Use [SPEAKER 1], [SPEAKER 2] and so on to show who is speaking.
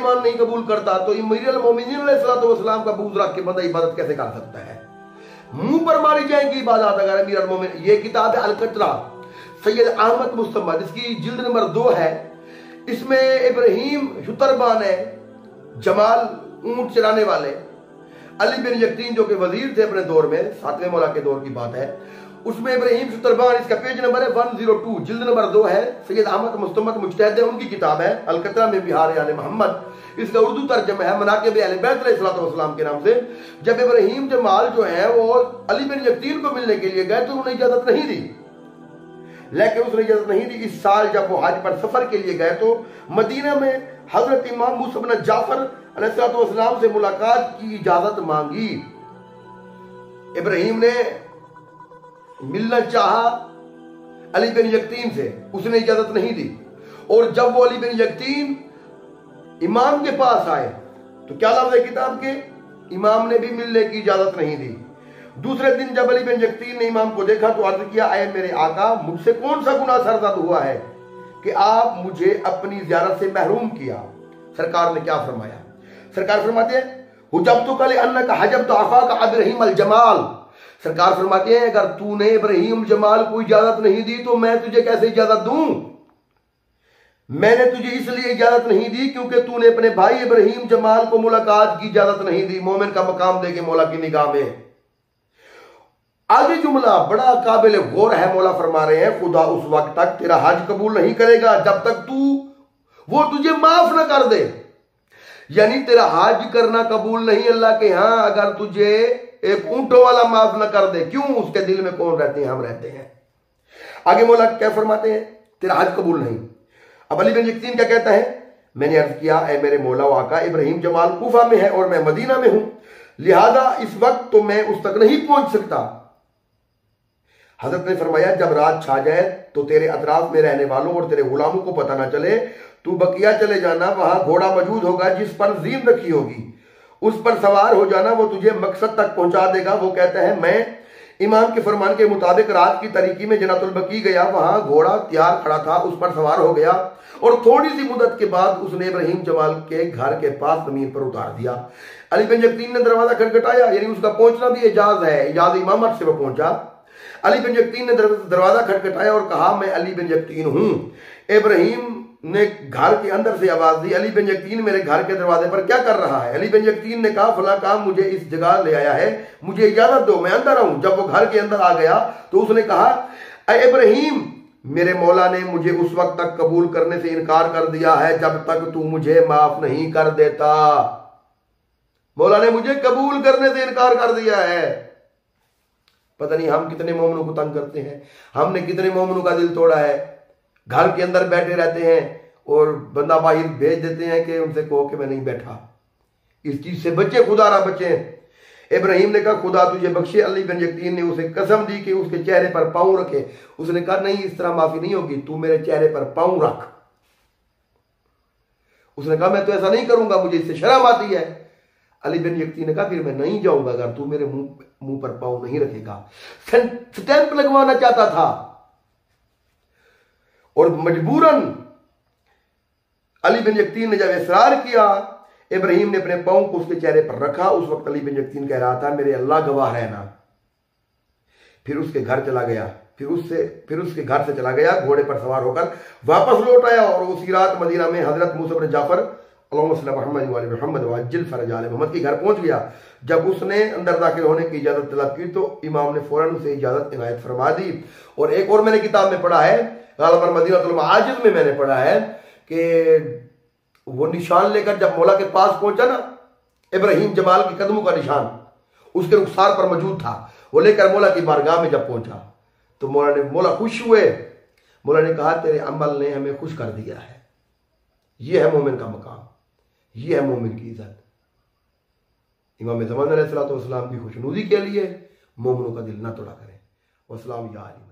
[SPEAKER 1] ईमान नहीं कबूल करता तो अमीरुल मोमिनीन अलैहिस्सलाम का बुग़्ज़ रख के बंदा इबादत कैसे कर सकता है? मुंह पर मारी जाएंगी इबादत अगर अमीरुल मोमिनीन। ये किताब है अल-कतरा सैयद अहमद मुस्तफा, जिसकी जिल्द नंबर 2 है। इसमें इब्राहिम शुतरबान है, जमाल ऊंट चलाने वाले, अली बिन यकीन जो कि वजीर थे अपने दौर में, 7वें मौला के दौर की बात है, उसमें इब्राहिम शुतरबान, इसका पेज नंबर है 102, जिल्द नंबर 2 है। सैयद अहमद मुस्तफा मुज्तहिद है, उनकी किताब है अल-कतरा में बिहार आले मोहम्मद। इसका उर्दू तर्जमा है मनाक़िब अहले बैत अलैहिस्सलाम के नाम से। जब इब्राहिम जमाल जो है वो अली बिन यकीन को मिलने के लिए गए तो उन्हें इजाजत नहीं दी, लेकिन उसने इजाजत नहीं दी। इस साल जब वो हज पर सफर के लिए गए तो मदीना में हजरत इमाम मूसा बिन जाफर अलैहिस्सलाम से मुलाकात की इजाजत मांगी। इब्राहिम ने मिलना चाहा अली बिन यकीन से, उसने इजाजत नहीं दी। और जब वो अली बिन यकीन इमाम के पास आए तो क्या लफ्ज़ है किताब के, इमाम ने भी मिलने की इजाजत नहीं दी। दूसरे दिन जब अली बिन यकीन ने इमाम को देखा तो अर्ज किया, आए मेरे आका, मुझसे कौन सा गुनाह सरजद हुआ है कि आप मुझे अपनी ज़ियारत से महरूम किया? सरकार ने क्या फरमाया? सरकार फरमाते हैं, हुजब्तु का लिअन्नका हजब्त अखाका इब्राहीम अल जमाल। सरकार फरमाते हैं, अगर तूने इब्राहीम जमाल को इजाजत नहीं दी तो मैं तुझे कैसे इजाजत दूं? मैंने तुझे इसलिए इजाजत नहीं दी क्योंकि तूने अपने भाई इब्राहीम जमाल को मुलाकात की इजाजत नहीं दी। मोमिन का मकाम देके मौला की निगाह में। आगे जुमला बड़ा काबिल गौर है, मौला फरमा रहे हैं, खुदा उस वक्त तक तेरा हज कबूल नहीं करेगा जब तक वो तुझे माफ ना कर दे। यानी तेरा हज करना कबूल नहीं अल्लाह के यहां अगर तुझे एक ऊंटों वाला माफ ना कर दे। क्यों? उसके दिल में कौन रहते हैं? हम रहते हैं। आगे मौला क्या फरमाते हैं, तेरा हज कबूल नहीं। अब अली बिन यकीन क्या कहता है, मैंने अर्ज किया, ऐ मेरे मौला व आका, इब्राहीम जमाल कूफा में है और मैं मदीना में हूं, लिहाजा इस वक्त तो मैं उस तक नहीं पहुंच सकता। हजरत ने फरमाया, जब रात छा जाए तो तेरे अतराफ में रहने वालों और तेरे गुलामों को पता ना चले, तू बकिया चले जाना, वहां घोड़ा मौजूद होगा जिस पर जीन रखी होगी, उस पर सवार हो जाना, वो तुझे मकसद तक पहुंचा देगा। वो कहता है, मैं इमाम के फरमान के मुताबिक रात की तरीकी में जन्नतुल बकी गया, वहां घोड़ा तैयार खड़ा था, उस पर सवार हो गया और थोड़ी सी मुद्दत के बाद उसने इब्राहीम जमाल के घर के पास जमीन पर उतार दिया। अली बिन यकीन ने दरवाजा खटखटाया, यानी उसका पहुंचना भी इजाज है, इजाज इमामत से वो पहुंचा। अली बिन यकीन ने दरवाजा खटखटाया और कहा, मैं अली बिन यकीन हूं। इब्राहीम ने घर के अंदर से आवाज दी, अली बिन यकीन मेरे घर के दरवाजे पर क्या कर रहा है? अली बिन यकीन ने कहा, फला काम मुझे इस जगह ले आया है, मुझे इजाजत दो, मैं अंदर आऊं। जब वो घर के अंदर आ गया तो उसने कहा, अरे इब्राहीम, मेरे मौला ने मुझे उस वक्त तक कबूल करने से इनकार कर दिया है जब तक तू मुझे माफ नहीं कर देता। मौला ने मुझे कबूल करने से इनकार कर दिया है। पता नहीं हम कितने मोमिनों को तंग करते हैं, हमने कितने मोमिनों का दिल तोड़ा है। घर के अंदर बैठे रहते हैं और बंदा बाहर भेज देते हैं कि उनसे कहो कि मैं नहीं बैठा। इस चीज से बचे, खुदा ना बचे। इब्राहीम ने कहा, खुदा तुझे बख्शे। अली बिन यकीन ने उसे कसम दी कि उसके चेहरे पर पांव रखे। उसने कहा, नहीं, इस तरह माफी नहीं होगी, तू मेरे चेहरे पर पांव रख। उसने कहा, मैं तो ऐसा नहीं करूंगा, मुझे इससे शर्म आती है। अली बिन यकीन ने कहा, फिर मैं नहीं जाऊंगा अगर तू मेरे मुंह पर पांव नहीं रखेगा। स्टैंप लगवाना चाहता था और मजबूरन अली बिन यकीन ने जब इसरार किया, इब्राहीम ने अपने पांव को उसके चेहरे पर रखा। उस वक्त अली बिन यकीन कह रहा था, मेरे अल्लाह गवाह है ना। फिर उसके घर चला गया, फिर उसके घर से चला गया, घोड़े पर सवार होकर वापस लौट आया और उसी रात मदीना में हजरत मूसा बिन जाफर मोहम्मद के घर पहुंच गया। जब उसने अंदर दाखिल होने की इजाजत तलब की तो इमाम ने फौरन उसे इजाजत इनायत फरमा दी। और एक और मैंने किताब में पढ़ा है, गालिबन मदीनतुल आजिज में मैंने पढ़ा है कि वो निशान लेकर जब मौला के पास पहुंचा ना, इब्राहीम जमाल के कदमों का निशान उसके रुखसार पर मौजूद था, वो लेकर मौला की बारगाह में जब पहुंचा तो मौला खुश हुए। मौला ने कहा, तेरे अमल ने हमें खुश कर दिया है। ये है मोमिन का मकाम, ये है मोमिन की इज्जत। इमाम ज़मान अलैहिस्सलाम की खुशनुदी के लिए मोमिनों का दिल ना तोड़ा करें। वस्सलाम या अली।